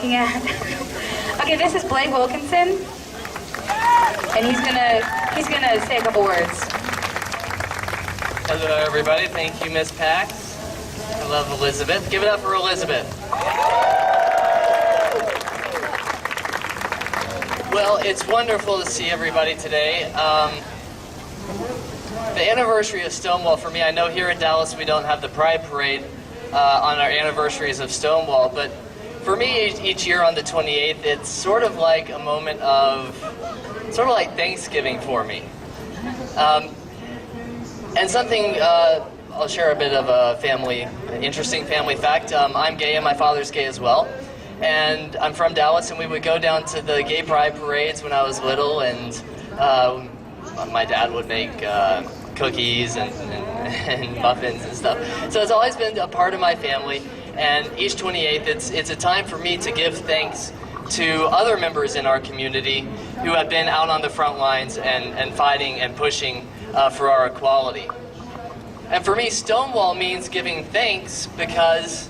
Yeah. Okay, this is Blake Wilkinson, and he's gonna say a couple words. Hello, everybody. Thank you, Miss Pax. I love Elizabeth. Give it up for Elizabeth. Well, it's wonderful to see everybody today. The anniversary of Stonewall for me, I know here in Dallas we don't have the Pride Parade on our anniversaries of Stonewall, but for me, each year on the 28th, it's sort of like a moment of, sort of like Thanksgiving for me. And something, I'll share a bit of an interesting family fact. I'm gay and my father's gay as well. And I'm from Dallas, and we would go down to the gay pride parades when I was little, and my dad would make cookies and muffins and stuff. So it's always been a part of my family. And each 28th, it's a time for me to give thanks to other members in our community who have been out on the front lines and fighting and pushing for our equality. And for me, Stonewall means giving thanks because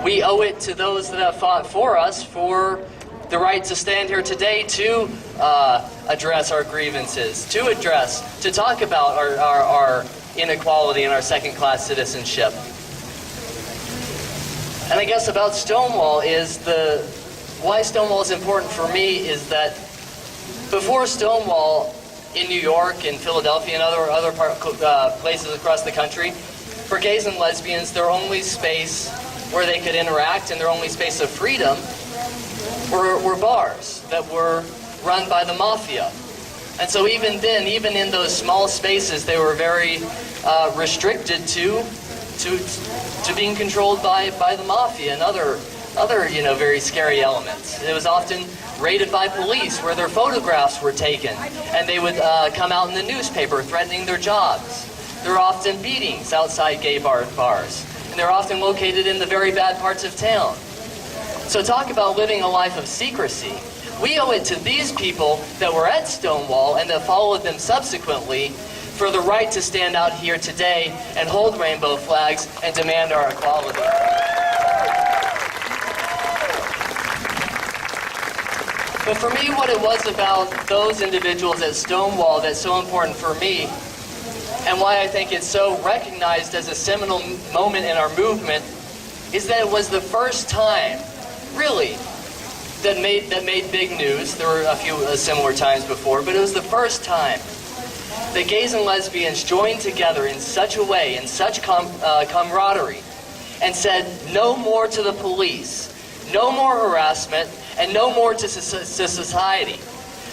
we owe it to those that have fought for us for the right to stand here today to address our grievances, to talk about our inequality and our second-class citizenship. And I guess about Stonewall is why Stonewall is important for me is that before Stonewall in New York and Philadelphia and other places across the country, for gays and lesbians, their only space where they could interact and their only space of freedom were bars that were run by the mafia. And so even then, even in those small spaces, they were very restricted to being controlled by the mafia and other very scary elements. It was often raided by police where their photographs were taken, and they would come out in the newspaper threatening their jobs. There were often beatings outside gay bars, and they're often located in the very bad parts of town. So talk about living a life of secrecy. We owe it to these people that were at Stonewall and that followed them subsequently for the right to stand out here today and hold rainbow flags and demand our equality. But for me, what it was about those individuals at Stonewall that's so important for me, and why I think it's so recognized as a seminal moment in our movement, is that it was the first time, really, that made big news. There were a few similar times before, but it was the first time that gays and lesbians joined together in such a way, in such camaraderie, and said no more to the police, no more harassment, and no more to society.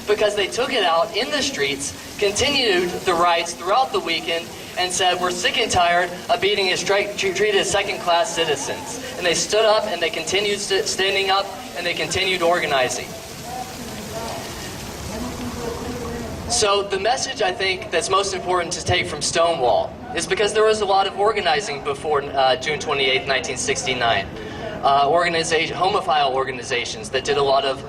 Because they took it out in the streets, continued the riots throughout the weekend, and said, we're sick and tired of being treated as second-class citizens. And they stood up, and they continued standing up, and they continued organizing. So the message I think that's most important to take from Stonewall is because there was a lot of organizing before June 28, 1969. Homophile organizations that did a lot of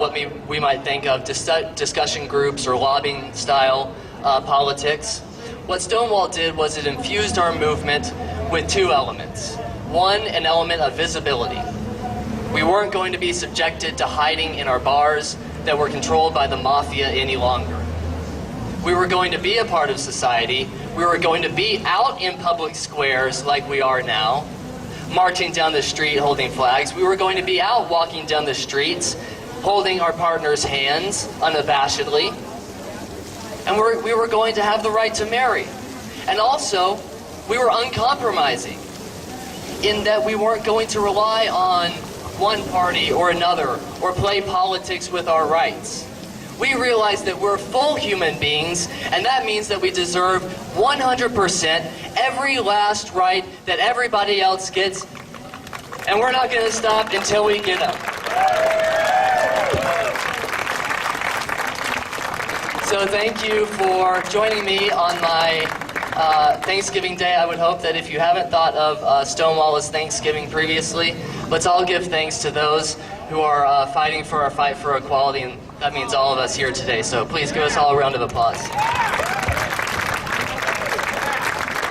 what we might think of discussion groups or lobbying style politics. What Stonewall did was it infused our movement with two elements. One, an element of visibility. We weren't going to be subjected to hiding in our bars that were controlled by the mafia any longer. We were going to be a part of society. We were going to be out in public squares like we are now, marching down the street holding flags. We were going to be out walking down the streets, holding our partners' hands unabashedly. And we were going to have the right to marry. And also, we were uncompromising in that we weren't going to rely on one party or another or play politics with our rights. We realize that we're full human beings, and that means that we deserve 100% every last right that everybody else gets, and we're not going to stop until we get them. So thank you for joining me on my Thanksgiving Day. I would hope that if you haven't thought of Stonewall as Thanksgiving previously, let's all give thanks to those who are fighting for our fight for equality, and that means all of us here today. So please give us all a round of applause.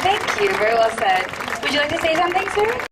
Thank you. Very well said. Would you like to say something, sir?